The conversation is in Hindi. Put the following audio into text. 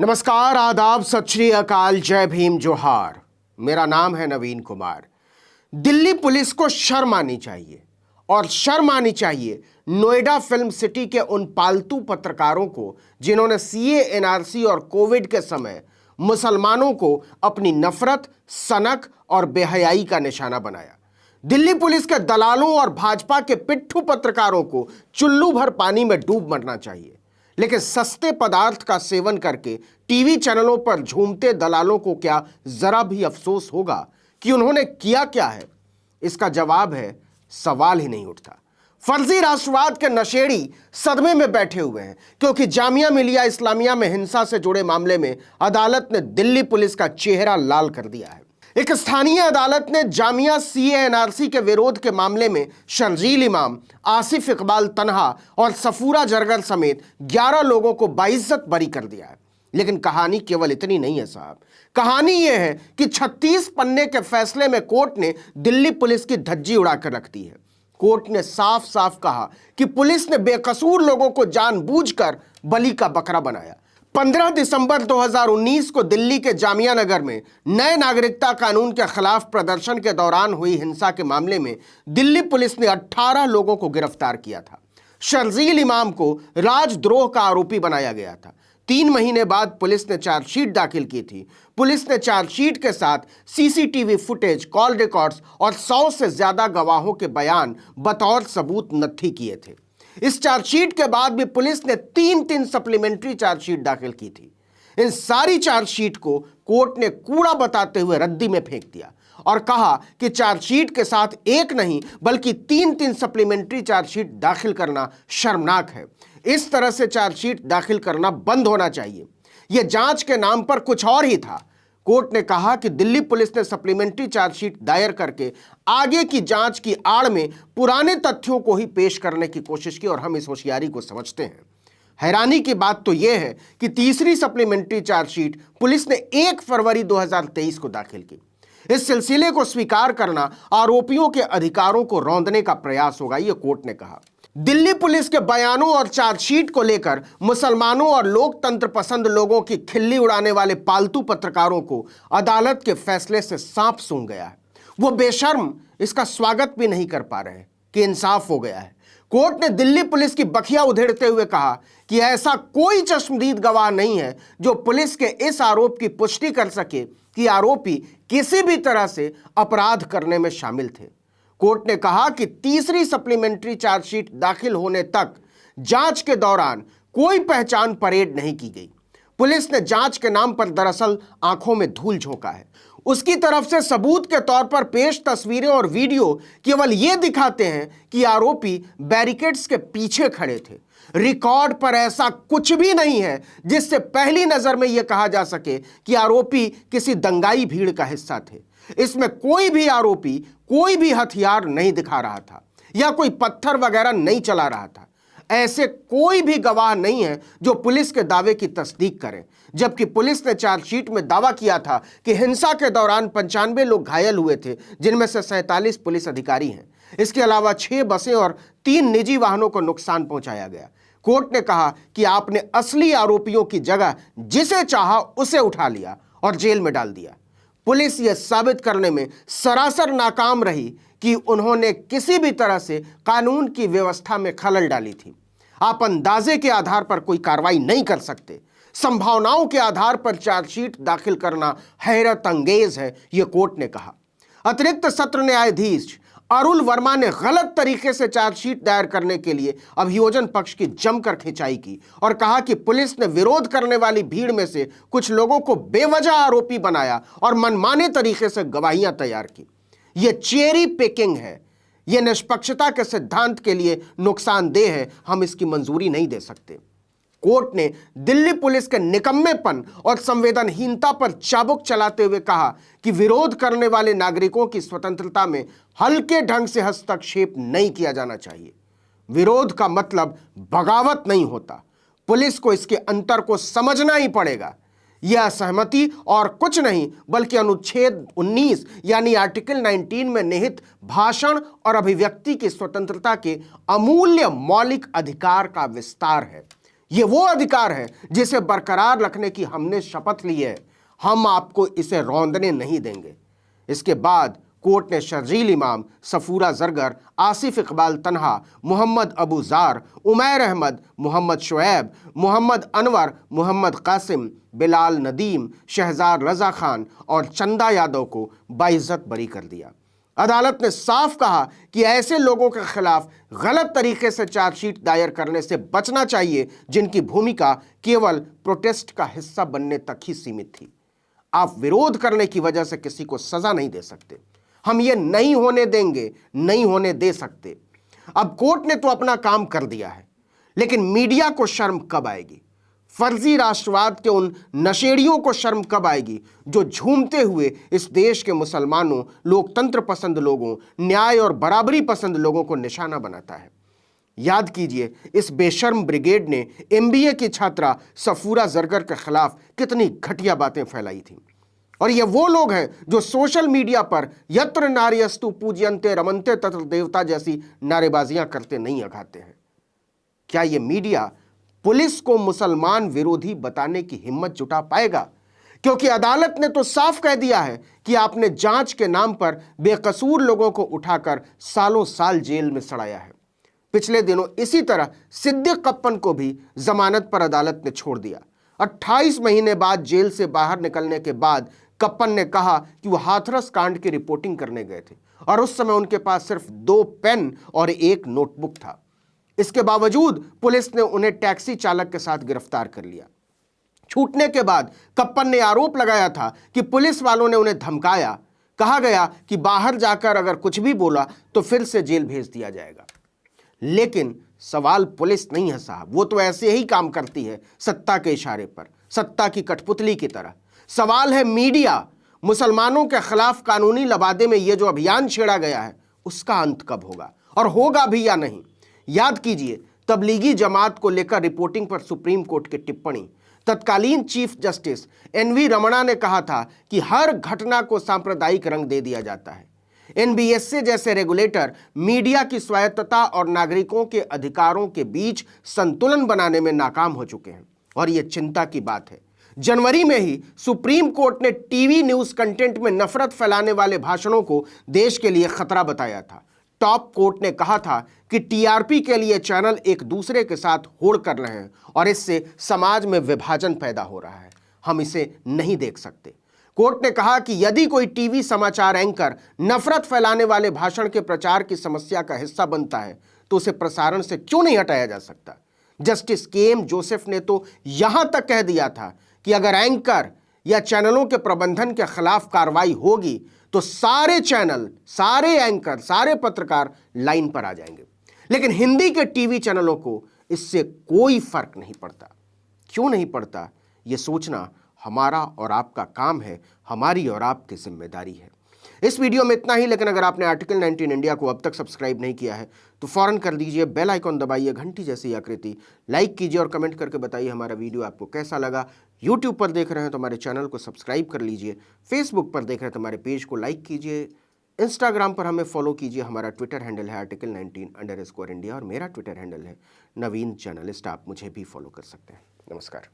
नमस्कार, आदाब, सत श्री अकाल, जय भीम, जोहार। मेरा नाम है नवीन कुमार। दिल्ली पुलिस को शर्म आनी चाहिए और शर्म आनी चाहिए नोएडा फिल्म सिटी के उन पालतू पत्रकारों को जिन्होंने सीए, एनआरसी और कोविड के समय मुसलमानों को अपनी नफरत, सनक और बेहयाई का निशाना बनाया। दिल्ली पुलिस के दलालों और भाजपा के पिट्ठू पत्रकारों को चुल्लू भर पानी में डूब मरना चाहिए, लेकिन सस्ते पदार्थ का सेवन करके टीवी चैनलों पर झूमते दलालों को क्या जरा भी अफसोस होगा कि उन्होंने किया क्या है? इसका जवाब है, सवाल ही नहीं उठता। फर्जी राष्ट्रवाद के नशेड़ी सदमे में बैठे हुए हैं क्योंकि जामिया मिलिया इस्लामिया में हिंसा से जुड़े मामले में अदालत ने दिल्ली पुलिस का चेहरा लाल कर दिया है। एक स्थानीय अदालत ने जामिया सीए एनआरसी के विरोध के मामले में शर्जील इमाम, आसिफ इकबाल तन्हा और सफूरा जरगर समेत 11 लोगों को बाइज्जत बरी कर दिया है। लेकिन कहानी केवल इतनी नहीं है साहब। कहानी यह है कि 36 पन्ने के फैसले में कोर्ट ने दिल्ली पुलिस की धज्जी उड़ाकर रख दी है। कोर्ट ने साफ साफ कहा कि पुलिस ने बेकसूर लोगों को जानबूझकर बलि का बकरा बनाया। 15 दिसंबर 2019 को दिल्ली के जामिया नगर में नए नागरिकता कानून के खिलाफ प्रदर्शन के दौरान हुई हिंसा के मामले में दिल्ली पुलिस ने 18 लोगों को गिरफ्तार किया था। शर्जील इमाम को राजद्रोह का आरोपी बनाया गया था। 3 महीने बाद पुलिस ने चार्जशीट दाखिल की थी। पुलिस ने चार्जशीट के साथ सीसीटीवी फुटेज, कॉल रिकॉर्ड्स और 100 से ज्यादा गवाहों के बयान बतौर सबूत नत्थी किए थे। इस चार्जशीट के बाद भी पुलिस ने 3 सप्लीमेंट्री चार्जशीट दाखिल की थी। इन सारी चार्जशीट को कोर्ट ने कूड़ा बताते हुए रद्दी में फेंक दिया और कहा कि चार्जशीट के साथ एक नहीं बल्कि 3 सप्लीमेंट्री चार्जशीट दाखिल करना शर्मनाक है। इस तरह से चार्जशीट दाखिल करना बंद होना चाहिए। यह जांच के नाम पर कुछ और ही था। कोर्ट ने कहा कि दिल्ली पुलिस ने सप्लीमेंट्री चार्जशीट दायर करके आगे की जांच की आड़ में पुराने तथ्यों को ही पेश करने की कोशिश की और हम इस होशियारी को समझते हैं। हैरानी की बात तो यह है कि तीसरी सप्लीमेंट्री चार्जशीट पुलिस ने 1 फरवरी 2023 को दाखिल की। इस सिलसिले को स्वीकार करना आरोपियों के अधिकारों को रौंदने का प्रयास होगा, यह कोर्ट ने कहा। दिल्ली पुलिस के बयानों और चार्जशीट को लेकर मुसलमानों और लोकतंत्र पसंद लोगों की खिल्ली उड़ाने वाले पालतू पत्रकारों को अदालत के फैसले से सांप सूंघ गया है। वो बेशर्म इसका स्वागत भी नहीं कर पा रहे हैं कि इंसाफ हो गया है। कोर्ट ने दिल्ली पुलिस की बखिया उधेड़ते हुए कहा कि ऐसा कोई चश्मदीद गवाह नहीं है जो पुलिस के इस आरोप की पुष्टि कर सके कि आरोपी किसी भी तरह से अपराध करने में शामिल थे। कोर्ट ने कहा कि तीसरी सप्लीमेंट्री चार्जशीट दाखिल होने तक जांच के दौरान कोई पहचान परेड नहीं की गई। पुलिस ने जांच के नाम पर दरअसल आंखों में धूल झोंका है। उसकी तरफ से सबूत के तौर पर पेश तस्वीरें और वीडियो केवल यह दिखाते हैं कि आरोपी बैरिकेड्स के पीछे खड़े थे। रिकॉर्ड पर ऐसा कुछ भी नहीं है जिससे पहली नजर में यह कहा जा सके कि आरोपी किसी दंगाई भीड़ का हिस्सा थे। इसमें कोई भी आरोपी कोई भी हथियार नहीं दिखा रहा था या कोई पत्थर वगैरह नहीं चला रहा था। ऐसे कोई भी गवाह नहीं है जो पुलिस के दावे की तस्दीक करे, जबकि पुलिस ने चार्जशीट में दावा किया था कि हिंसा के दौरान 95 लोग घायल हुए थे, जिनमें से 47 पुलिस अधिकारी हैं। इसके अलावा 6 बसें और 3 निजी वाहनों को नुकसान पहुंचाया गया। कोर्ट ने कहा कि आपने असली आरोपियों की जगह जिसे चाहा उसे उठा लिया और जेल में डाल दिया। पुलिस यह साबित करने में सरासर नाकाम रही कि उन्होंने किसी भी तरह से कानून की व्यवस्था में खलल डाली थी। आप अंदाजे के आधार पर कोई कार्रवाई नहीं कर सकते। संभावनाओं के आधार पर चार्जशीट दाखिल करना हैरत अंगेज है, यह कोर्ट ने कहा। अतिरिक्त सत्र न्यायाधीश अरुल वर्मा ने गलत तरीके से चार्जशीट दायर करने के लिए अभियोजन पक्ष की जमकर खिंचाई की और कहा कि पुलिस ने विरोध करने वाली भीड़ में से कुछ लोगों को बेवजह आरोपी बनाया और मनमाने तरीके से गवाहियां तैयार की। यह चेरी पिकिंग है। यह निष्पक्षता के सिद्धांत के लिए नुकसानदेह है। हम इसकी मंजूरी नहीं दे सकते। कोर्ट ने दिल्ली पुलिस के निकम्मेपन और संवेदनहीनता पर चाबुक चलाते हुए कहा कि विरोध करने वाले नागरिकों की स्वतंत्रता में हल्के ढंग से हस्तक्षेप नहीं किया जाना चाहिए। विरोध का मतलब बगावत नहीं होता। पुलिस को इसके अंतर को समझना ही पड़ेगा। यह असहमति और कुछ नहीं बल्कि अनुच्छेद 19 यानी आर्टिकल 19 में निहित भाषण और अभिव्यक्ति की स्वतंत्रता के अमूल्य मौलिक अधिकार का विस्तार है। ये वो अधिकार है जिसे बरकरार रखने की हमने शपथ ली है। हम आपको इसे रौंदने नहीं देंगे। इसके बाद कोर्ट ने शर्जील इमाम, सफूरा जरगर, आसिफ इकबाल तन्हा, मोहम्मद अबू जार, उमैर अहमद, मोहम्मद शुएब, मोहम्मद अनवर, मोहम्मद कासिम, बिलाल नदीम, शहजाद रजा खान और चंदा यादव को बाइज्जत बरी कर दिया। अदालत ने साफ कहा कि ऐसे लोगों के खिलाफ गलत तरीके से चार्जशीट दायर करने से बचना चाहिए जिनकी भूमिका केवल प्रोटेस्ट का हिस्सा बनने तक ही सीमित थी। आप विरोध करने की वजह से किसी को सजा नहीं दे सकते। हम ये नहीं होने देंगे, नहीं होने दे सकते। अब कोर्ट ने तो अपना काम कर दिया है, लेकिन मीडिया को शर्म कब आएगी? फर्जी राष्ट्रवाद के उन नशेड़ियों को शर्म कब आएगी जो झूमते हुए इस देश के मुसलमानों, लोकतंत्र पसंद लोगों, न्याय और बराबरी पसंद लोगों को निशाना बनाता है? याद कीजिए, इस बेशर्म ब्रिगेड ने एमबीए की छात्रा सफूरा जरगर के खिलाफ कितनी घटिया बातें फैलाई थी। और ये वो लोग हैं जो सोशल मीडिया पर यत्र नार्यस्तु पूज्यन्ते रमन्ते तत्र देवता जैसी नारेबाजियां करते नहीं अघाते हैं। क्या ये मीडिया पुलिस को मुसलमान विरोधी बताने की हिम्मत जुटा पाएगा? क्योंकि अदालत ने तो साफ कह दिया है कि आपने जांच के नाम पर बेकसूर लोगों को उठाकर सालों साल जेल में सड़ाया है। पिछले दिनों इसी तरह सिद्दीक कप्पन को भी जमानत पर अदालत ने छोड़ दिया। 28 महीने बाद जेल से बाहर निकलने के बाद कप्पन ने कहा कि वो हाथरस कांड की रिपोर्टिंग करने गए थे और उस समय उनके पास सिर्फ 2 पेन और 1 नोटबुक था। इसके बावजूद पुलिस ने उन्हें टैक्सी चालक के साथ गिरफ्तार कर लिया। छूटने के बाद कप्पन ने आरोप लगाया था कि पुलिस वालों ने उन्हें धमकाया। कहा गया कि बाहर जाकर अगर कुछ भी बोला तो फिर से जेल भेज दिया जाएगा। लेकिन सवाल पुलिस नहीं है साहब, वो तो ऐसे ही काम करती है सत्ता के इशारे पर, सत्ता की कठपुतली की तरह। सवाल है मीडिया। मुसलमानों के खिलाफ कानूनी लबादे में यह जो अभियान छेड़ा गया है उसका अंत कब होगा, और होगा भी या नहीं? याद कीजिए, तबलीगी जमात को लेकर रिपोर्टिंग पर सुप्रीम कोर्ट की टिप्पणी। तत्कालीन चीफ जस्टिस एनवी रमणा ने कहा था कि हर घटना को सांप्रदायिक रंग दे दिया जाता है। एनबीएसए जैसे रेगुलेटर मीडिया की स्वायत्तता और नागरिकों के अधिकारों के बीच संतुलन बनाने में नाकाम हो चुके हैं, और यह चिंता की बात है। जनवरी में ही सुप्रीम कोर्ट ने टीवी न्यूज कंटेंट में नफरत फैलाने वाले भाषणों को देश के लिए खतरा बताया था। टॉप कोर्ट ने कहा था कि टीआरपी के लिए चैनल एक दूसरे के साथ होड़ कर रहे हैं और इससे समाज में विभाजन पैदा हो रहा है। हम इसे नहीं देख सकते। कोर्ट ने कहा कि यदि कोई टीवी समाचार एंकर नफरत फैलाने वाले भाषण के प्रचार की समस्या का हिस्सा बनता है तो उसे प्रसारण से क्यों नहीं हटाया जा सकता? जस्टिस केएम जोसेफ ने तो यहां तक कह दिया था कि अगर एंकर या चैनलों के प्रबंधन के खिलाफ कार्रवाई होगी तो सारे चैनल, सारे एंकर, सारे पत्रकार लाइन पर आ जाएंगे। लेकिन हिंदी के टीवी चैनलों को इससे कोई फर्क नहीं पड़ता। क्यों नहीं पड़ता, यह सोचना हमारा और आपका काम है, हमारी और आपकी जिम्मेदारी है। इस वीडियो में इतना ही, लेकिन अगर आपने आर्टिकल 19 इंडिया को अब तक सब्सक्राइब नहीं किया है तो फौरन कर दीजिए, बेल आइकॉन दबाइए, घंटी जैसी आकृति, लाइक कीजिए और कमेंट करके बताइए हमारा वीडियो आपको कैसा लगा। यूट्यूब पर देख रहे हैं तो हमारे चैनल को सब्सक्राइब कर लीजिए, फेसबुक पर देख रहे हैं तो हमारे पेज को लाइक कीजिए, इंस्टाग्राम पर हमें फॉलो कीजिए। हमारा ट्विटर हैंडल है article19_India और मेरा ट्विटर हैंडल है नवीन जर्नलिस्ट। आप मुझे भी फॉलो कर सकते हैं। नमस्कार।